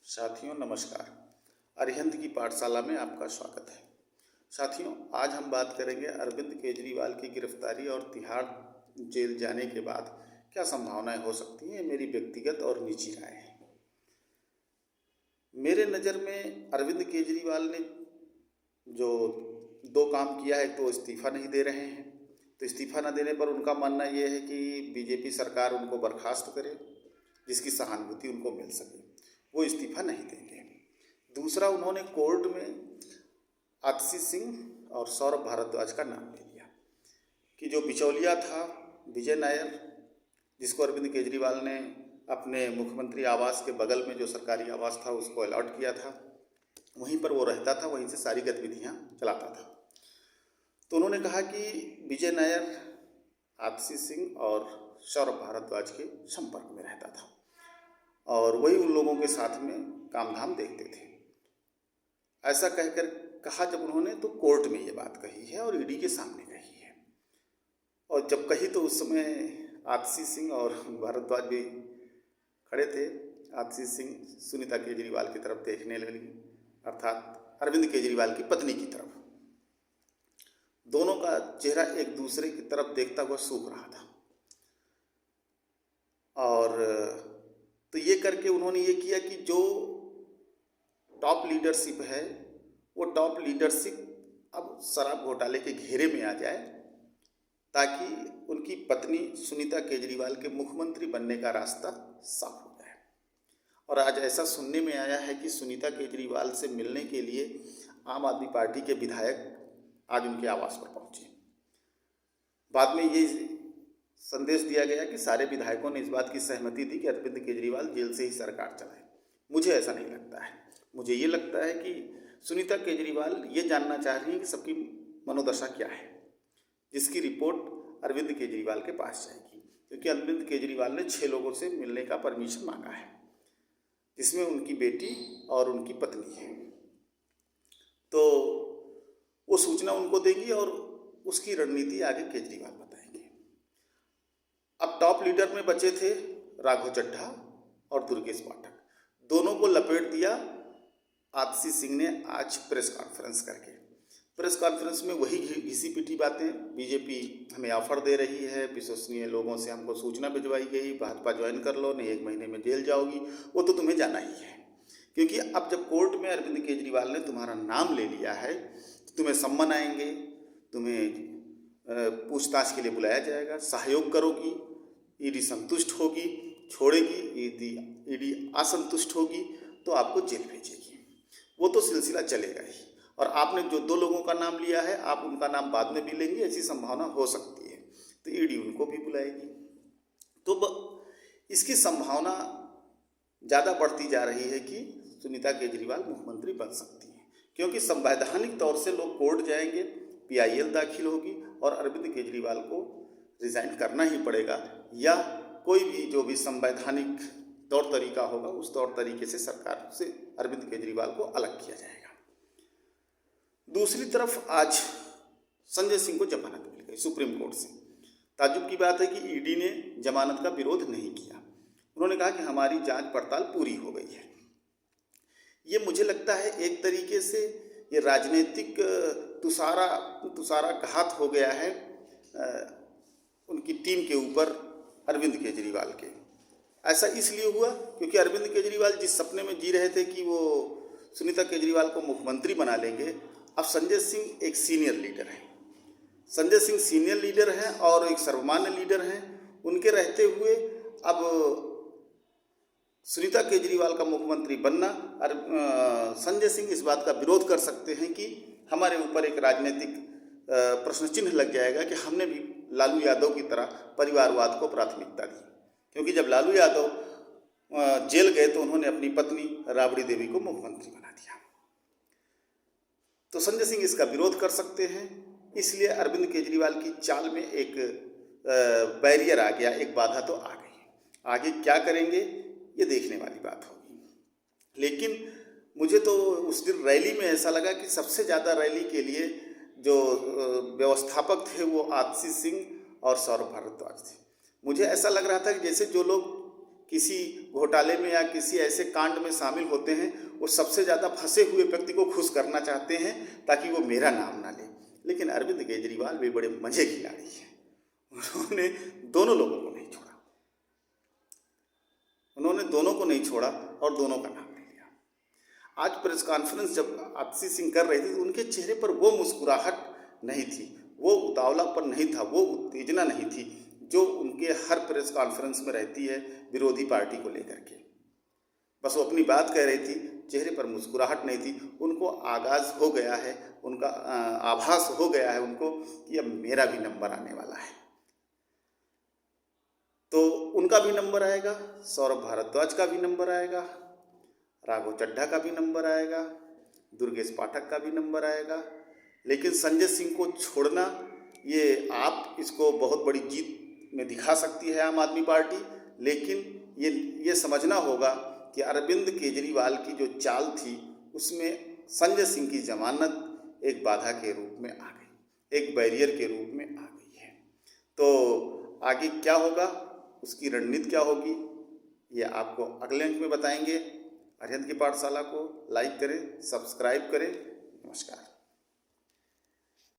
साथियों नमस्कार। अरिहंत की पाठशाला में आपका स्वागत है। साथियों, आज हम बात करेंगे अरविंद केजरीवाल की गिरफ्तारी और तिहाड़ जेल जाने के बाद क्या संभावनाएं हो सकती हैं। मेरी व्यक्तिगत और निजी राय है। मेरे नज़र में अरविंद केजरीवाल ने जो दो काम किया है, तो इस्तीफ़ा नहीं दे रहे हैं। तो इस्तीफ़ा न देने पर उनका मानना ये है कि बीजेपी सरकार उनको बर्खास्त करे, जिसकी सहानुभूति उनको मिल सके। वो इस्तीफ़ा नहीं देंगे। दूसरा, उन्होंने कोर्ट में आतिशी सिंह और सौरभ भारद्वाज का नाम ले लिया कि जो बिचौलिया था विजय नायर, जिसको अरविंद केजरीवाल ने अपने मुख्यमंत्री आवास के बगल में जो सरकारी आवास था उसको अलॉट किया था, वहीं पर वो रहता था, वहीं से सारी गतिविधियाँ चलाता था। तो उन्होंने कहा कि विजय नायर आतिशी सिंह और सौरभ भारद्वाज के संपर्क में रहता था और वही उन लोगों के साथ में काम धाम देखते थे। ऐसा कहकर कहा जब उन्होंने, तो कोर्ट में ये बात कही है और ईडी के सामने कही है। और जब कही तो उस समय आतिशी सिंह और भारद्वाज भी खड़े थे। आतिशी सिंह सुनीता केजरीवाल की तरफ देखने लगी, अर्थात अरविंद केजरीवाल की पत्नी की तरफ। दोनों का चेहरा एक दूसरे की तरफ देखता हुआ सूख रहा था। और तो ये करके उन्होंने ये किया कि जो टॉप लीडरशिप है, वो टॉप लीडरशिप अब शराब घोटाले के घेरे में आ जाए, ताकि उनकी पत्नी सुनीता केजरीवाल के मुख्यमंत्री बनने का रास्ता साफ हो जाए। और आज ऐसा सुनने में आया है कि सुनीता केजरीवाल से मिलने के लिए आम आदमी पार्टी के विधायक आज उनके आवास पर पहुंचे। बाद में ये संदेश दिया गया कि सारे विधायकों ने इस बात की सहमति दी कि अरविंद केजरीवाल जेल से ही सरकार चलाए। मुझे ऐसा नहीं लगता है। मुझे ये लगता है कि सुनीता केजरीवाल ये जानना चाह रही हैं कि सबकी मनोदशा क्या है, जिसकी रिपोर्ट अरविंद केजरीवाल के पास जाएगी। क्योंकि अरविंद केजरीवाल ने 6 लोगों से मिलने का परमिशन मांगा है, जिसमें उनकी बेटी और उनकी पत्नी है। तो वो सूचना उनको देगी और उसकी रणनीति आगे केजरीवाल बताएंगे। अब टॉप लीडर में बचे थे राघव चड्ढा और दुर्गेश पाठक। दोनों को लपेट दिया आतिशी सिंह ने आज प्रेस कॉन्फ्रेंस करके। प्रेस कॉन्फ्रेंस में वही घिसी पिटी बातें, बीजेपी हमें ऑफर दे रही है, विश्वसनीय लोगों से हमको सूचना भिजवाई गई, भाजपा ज्वाइन कर लो, नहीं 1 महीने में जेल जाओगी। वो तो तुम्हें जाना ही है, क्योंकि अब जब कोर्ट में अरविंद केजरीवाल ने तुम्हारा नाम ले लिया है, तो तुम्हें सम्मन आएंगे, तुम्हें पूछताछ के लिए बुलाया जाएगा, सहयोग करोगी, ईडी संतुष्ट होगी, छोड़ेगी, ईडी असंतुष्ट होगी तो आपको जेल भेजेगी। वो तो सिलसिला चलेगा ही। और आपने जो 2 लोगों का नाम लिया है, आप उनका नाम बाद में भी लेंगे, ऐसी संभावना हो सकती है। तो ईडी उनको भी बुलाएगी। तो इसकी संभावना ज़्यादा बढ़ती जा रही है कि सुनीता केजरीवाल मुख्यमंत्री बन सकती हैं, क्योंकि संवैधानिक तौर से लोग कोर्ट जाएंगे, PIL दाखिल होगी और अरविंद केजरीवाल को रिज़ाइन करना ही पड़ेगा, या कोई भी जो भी संवैधानिक तौर तरीका होगा उस तौर तरीके से सरकार से अरविंद केजरीवाल को अलग किया जाएगा। दूसरी तरफ आज संजय सिंह को जमानत मिल गई सुप्रीम कोर्ट से। ताज्जुब की बात है कि ईडी ने जमानत का विरोध नहीं किया। उन्होंने कहा कि हमारी जांच पड़ताल पूरी हो गई है। ये मुझे लगता है एक तरीके से ये राजनीतिक तुषाराघात हो गया है उनकी टीम के ऊपर, अरविंद केजरीवाल के। ऐसा इसलिए हुआ क्योंकि अरविंद केजरीवाल जिस सपने में जी रहे थे कि वो सुनीता केजरीवाल को मुख्यमंत्री बना लेंगे, अब संजय सिंह एक सीनियर लीडर हैं। संजय सिंह सीनियर लीडर हैं और एक सर्वमान्य लीडर हैं। उनके रहते हुए अब सुनीता केजरीवाल का मुख्यमंत्री बनना, संजय सिंह इस बात का विरोध कर सकते हैं कि हमारे ऊपर एक राजनीतिक प्रश्न चिन्ह लग जाएगा कि हमने भी लालू यादव की तरह परिवारवाद को प्राथमिकता दी। क्योंकि जब लालू यादव जेल गए तो उन्होंने अपनी पत्नी राबड़ी देवी को मुख्यमंत्री बना दिया। तो संजय सिंह इसका विरोध कर सकते हैं। इसलिए अरविंद केजरीवाल की चाल में एक बैरियर आ गया, एक बाधा तो आ गई। आगे क्या करेंगे ये देखने वाली बात होगी। लेकिन मुझे तो उस दिन रैली में ऐसा लगा कि सबसे ज़्यादा रैली के लिए जो व्यवस्थापक थे वो आतिशी सिंह और सौरभ भारद्वाज थे। मुझे ऐसा लग रहा था कि जैसे जो लोग किसी घोटाले में या किसी ऐसे कांड में शामिल होते हैं, वो सबसे ज़्यादा फंसे हुए व्यक्ति को खुश करना चाहते हैं ताकि वो मेरा नाम ना ले। लेकिन अरविंद केजरीवाल भी बड़े मजे की खिलाड़ी हैं। उन्होंने दोनों लोगों को नहीं छोड़ा, उन्होंने दोनों को नहीं छोड़ा और दोनों का नाम ले लिया। आज प्रेस कॉन्फ्रेंस जब आतिशी सिंह कर रहे थे तो उनके चेहरे पर वो मुस्कुराहट नहीं थी, वो उतावलापन नहीं था, वो उत्तेजना नहीं थी जो उनके हर प्रेस कॉन्फ्रेंस में रहती है विरोधी पार्टी को लेकर के। बस वो अपनी बात कह रही थी, चेहरे पर मुस्कुराहट नहीं थी। उनको आगाज हो गया है, उनका आभास हो गया है उनको कि अब मेरा भी नंबर आने वाला है। तो उनका भी नंबर आएगा, सौरभ भारद्वाज का भी नंबर आएगा, राघव चड्ढा का भी नंबर आएगा, दुर्गेश पाठक का भी नंबर आएगा। लेकिन संजय सिंह को छोड़ना, ये आप इसको बहुत बड़ी जीत में दिखा सकती है आम आदमी पार्टी, लेकिन ये समझना होगा कि अरविंद केजरीवाल की जो चाल थी उसमें संजय सिंह की जमानत एक बाधा के रूप में आ गई, एक बैरियर के रूप में आ गई है। तो आगे क्या होगा, उसकी रणनीति क्या होगी, ये आपको अगले अंक में बताएंगे। अरिहंत की पाठशाला को लाइक करें, सब्सक्राइब करें। नमस्कार।